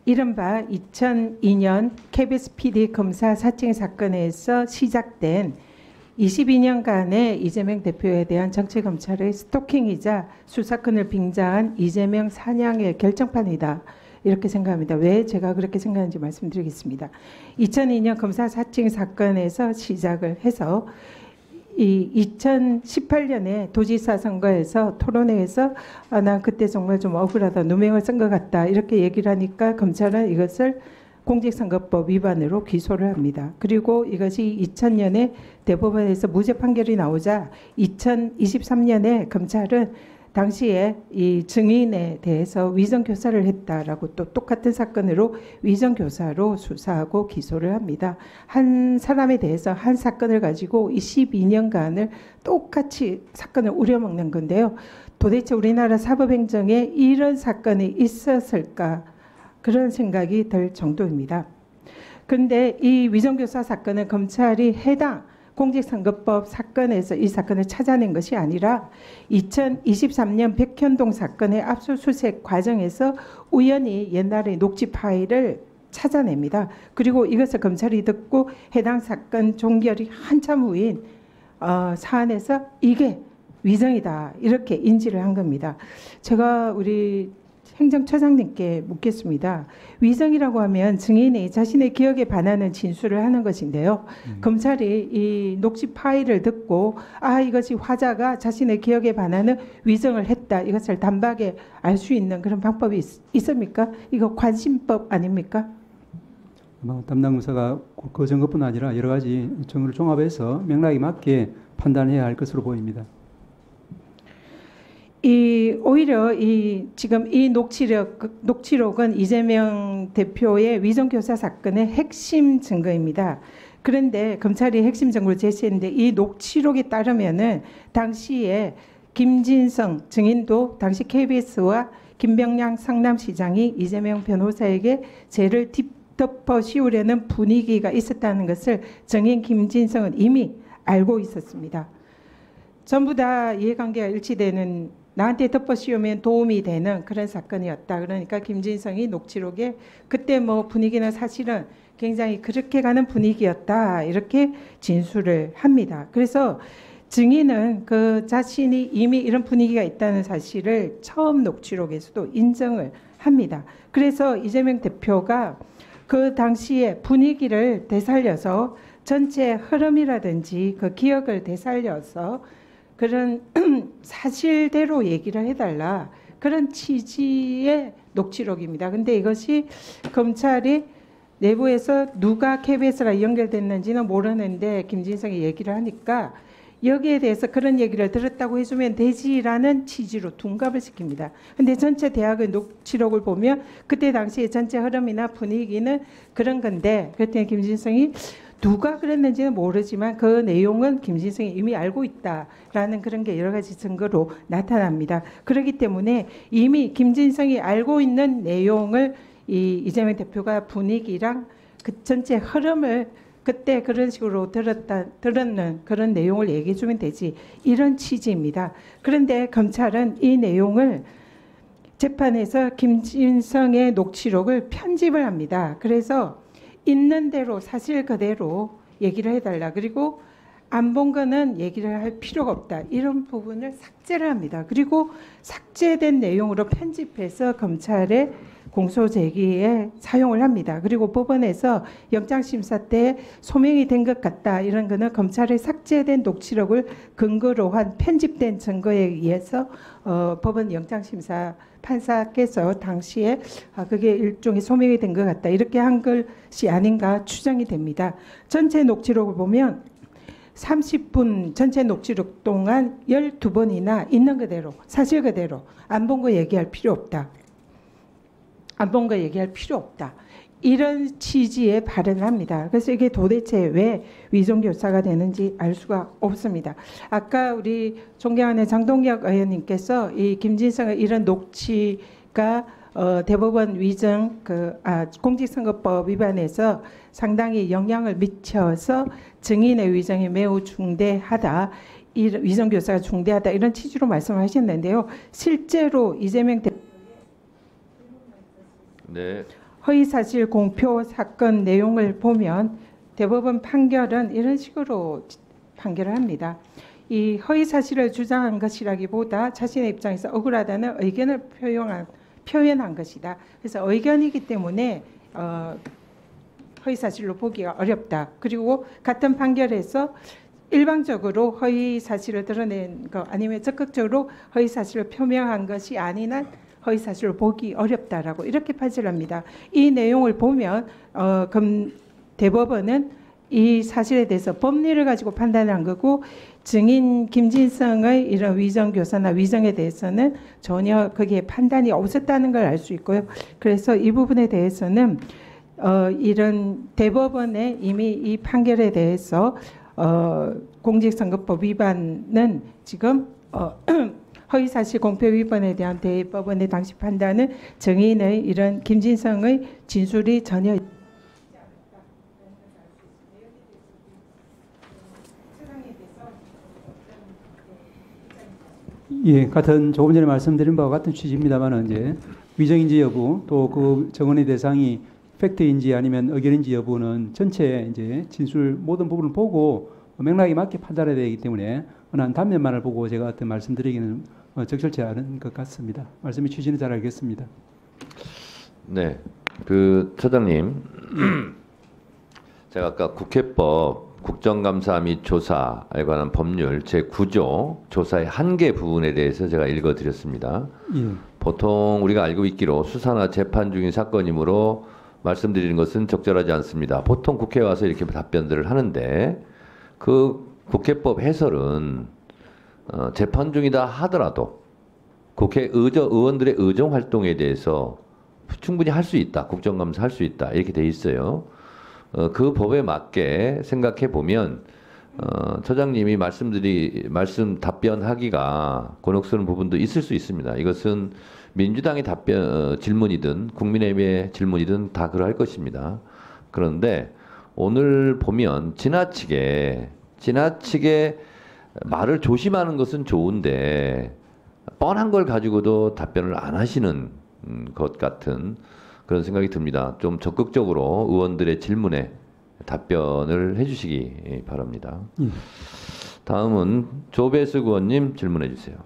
이른바 2002년 KBS PD 검사 사칭 사건에서 시작된 22년간의 이재명 대표에 대한 정치검찰의 스토킹이자 수사권을 빙자한 이재명 사냥의 결정판이다. 이렇게 생각합니다. 왜 제가 그렇게 생각하는지 말씀드리겠습니다. 2002년 검사 사칭 사건에서 시작을 해서 이 2018년에 도지사 선거에서 토론회에서 나 그때 정말 좀 억울하다. 누명을 쓴 것 같다. 이렇게 얘기를 하니까 검찰은 이것을 공직선거법 위반으로 기소를 합니다. 그리고 이것이 2000년에 대법원에서 무죄 판결이 나오자 2023년에 검찰은 당시에 이 증인에 대해서 위정교사를 했다라고 또 똑같은 사건으로 위정교사로 수사하고 기소를 합니다. 한 사람에 대해서 한 사건을 가지고 12년간을 똑같이 사건을 우려먹는 건데요. 도대체 우리나라 사법행정에 이런 사건이 있었을까? 그런 생각이 들 정도입니다. 그런데 이 위정교사 사건은 검찰이 해당 공직선거법 사건에서 이 사건을 찾아낸 것이 아니라 2023년 백현동 사건의 압수수색 과정에서 우연히 옛날의 녹취 파일을 찾아냅니다. 그리고 이것을 검찰이 듣고 해당 사건 종결이 한참 후인 사안에서 이게 위정이다 이렇게 인지를 한 겁니다. 제가 우리 행정처장님께 묻겠습니다. 위정이라고 하면 증인이 자신의 기억에 반하는 진술을 하는 것인데요. 검찰이 이 녹취 파일을 듣고 이것이 화자가 자신의 기억에 반하는 위정을 했다. 이것을 단박에 알 수 있는 그런 방법이 있습니까? 이거 관심법 아닙니까? 담당 부서가 그 증거뿐 아니라 여러 가지 증거를 종합해서 맥락에 맞게 판단해야 할 것으로 보입니다. 오히려 지금 이 녹취록은 이재명 대표의 위정교사 사건의 핵심 증거입니다. 그런데 검찰이 핵심 증거를 제시했는데 이 녹취록에 따르면은 당시에 김진성 증인도 당시 KBS와 김병량 성남시장이 이재명 변호사에게 죄를 덮어 씌우려는 분위기가 있었다는 것을 증인 김진성은 이미 알고 있었습니다. 전부 다 이해관계가 일치되는 나한테 덮어 씌우면 도움이 되는 그런 사건이었다. 그러니까 김진성이 녹취록에 그때 뭐 분위기는 사실은 굉장히 그렇게 가는 분위기였다. 이렇게 진술을 합니다. 그래서 증인은 그 자신이 이미 이런 분위기가 있다는 사실을 처음 녹취록에서도 인정을 합니다. 그래서 이재명 대표가 그 당시에 분위기를 되살려서 전체 흐름이라든지 그 기억을 되살려서 그런 사실대로 얘기를 해달라. 그런 취지의 녹취록입니다. 근데 이것이 검찰이 내부에서 누가 KBS랑 연결됐는지는 모르는데 김진성이 얘기를 하니까 여기에 대해서 그런 얘기를 들었다고 해주면 되지라는 취지로 둔갑을 시킵니다. 근데 전체 대학의 녹취록을 보면 그때 당시의 전체 흐름이나 분위기는 그런 건데 그랬더니 김진성이 누가 그랬는지는 모르지만 그 내용은 김진성이 이미 알고 있다라는 그런 게 여러 가지 증거로 나타납니다. 그렇기 때문에 이미 김진성이 알고 있는 내용을 이재명 대표가 분위기랑 그 전체 흐름을 그때 그런 식으로 들었는 그런 내용을 얘기해 주면 되지 이런 취지입니다. 그런데 검찰은 이 내용을 재판에서 김진성의 녹취록을 편집을 합니다. 그래서 있는 대로 사실 그대로 얘기를 해달라. 그리고 안 본 거는 얘기를 할 필요가 없다. 이런 부분을 삭제를 합니다. 그리고 삭제된 내용으로 편집해서 검찰의 공소 제기에 사용을 합니다. 그리고 법원에서 영장심사 때 소명이 된 것 같다. 이런 거는 검찰의 삭제된 녹취록을 근거로 한 편집된 증거에 의해서 법원 영장심사 판사께서 당시에 그게 일종의 소명이 된 것 같다. 이렇게 한 것이 아닌가 추정이 됩니다. 전체 녹취록을 보면 30분 전체 녹취록 동안 12번이나 있는 그대로 사실 그대로 안 본 거 얘기할 필요 없다. 안 본 거 얘기할 필요 없다. 이런 취지의 발언을 합니다. 그래서 이게 도대체 왜 위정교사가 되는지 알 수가 없습니다. 아까 우리 존경하는 장동혁 의원님께서 이 김진성의 이런 녹취가 대법원 위정 공직선거법 위반에서 상당히 영향을 미쳐서 증인의 위정이 매우 중대하다. 위정교사가 중대하다. 이런 취지로 말씀을 하셨는데요. 실제로 이재명 대표 네. 허위사실 공표 사건 내용을 보면 대법원 판결은 이런 식으로 판결을 합니다. 이 허위사실을 주장한 것이라기보다 자신의 입장에서 억울하다는 의견을 표현한 것이다. 그래서 의견이기 때문에 허위사실로 보기가 어렵다. 그리고 같은 판결에서 일방적으로 허위사실을 드러낸 것 아니면 적극적으로 허위사실을 표명한 것이 아닌 한 허위사실을 보기 어렵다라고 이렇게 판결합니다. 이 내용을 보면 대법원은 이 사실에 대해서 법리를 가지고 판단한 거고 증인 김진성의 이런 위정교사나 위정에 대해서는 전혀 거기에 판단이 없었다는 걸 알 수 있고요. 그래서 이 부분에 대해서는 이런 대법원의 이미 이 판결에 대해서 공직선거법 위반은 지금 허위사실 공표 위반에 대한 대법원의 당시 판단은 증인의 이런 김진성의 진술이 전혀 예, 같은 조금 전에 말씀드린 바와 같은 취지입니다만 이제 위정인지 여부 또 그 증언의 대상이 팩트인지 아니면 의견인지 여부는 전체 이제 진술 모든 부분을 보고 맥락에 맞게 판단해야 되기 때문에 어느 한 단면만을 보고 제가 어떤 말씀드리기는 적절치 않은 것 같습니다. 말씀의 취지는 잘 알겠습니다. 네, 그 처장님, 제가 아까 국회법 국정감사 및 조사에 관한 법률 제9조 조사의 한계 부분에 대해서 제가 읽어드렸습니다. 예. 보통 우리가 알고 있기로 수사나 재판 중인 사건이므로 말씀드리는 것은 적절하지 않습니다. 보통 국회에 와서 이렇게 답변들을 하는데 그 국회법 해설은 재판 중이다 하더라도 국회 의원들의 의정 활동에 대해서 충분히 할 수 있다. 국정감사 할 수 있다. 이렇게 돼 있어요. 그 법에 맞게 생각해 보면 처장님이 말씀 답변하기가 곤혹스러운 부분도 있을 수 있습니다. 이것은 민주당의 질문이든 국민의힘의 질문이든 다 그러할 것입니다. 그런데 오늘 보면 지나치게 말을 조심하는 것은 좋은데 뻔한 걸 가지고도 답변을 안 하시는 것 같은 그런 생각이 듭니다. 좀 적극적으로 의원들의 질문에 답변을 해주시기 바랍니다. 다음은 조배수 의원님 질문해 주세요.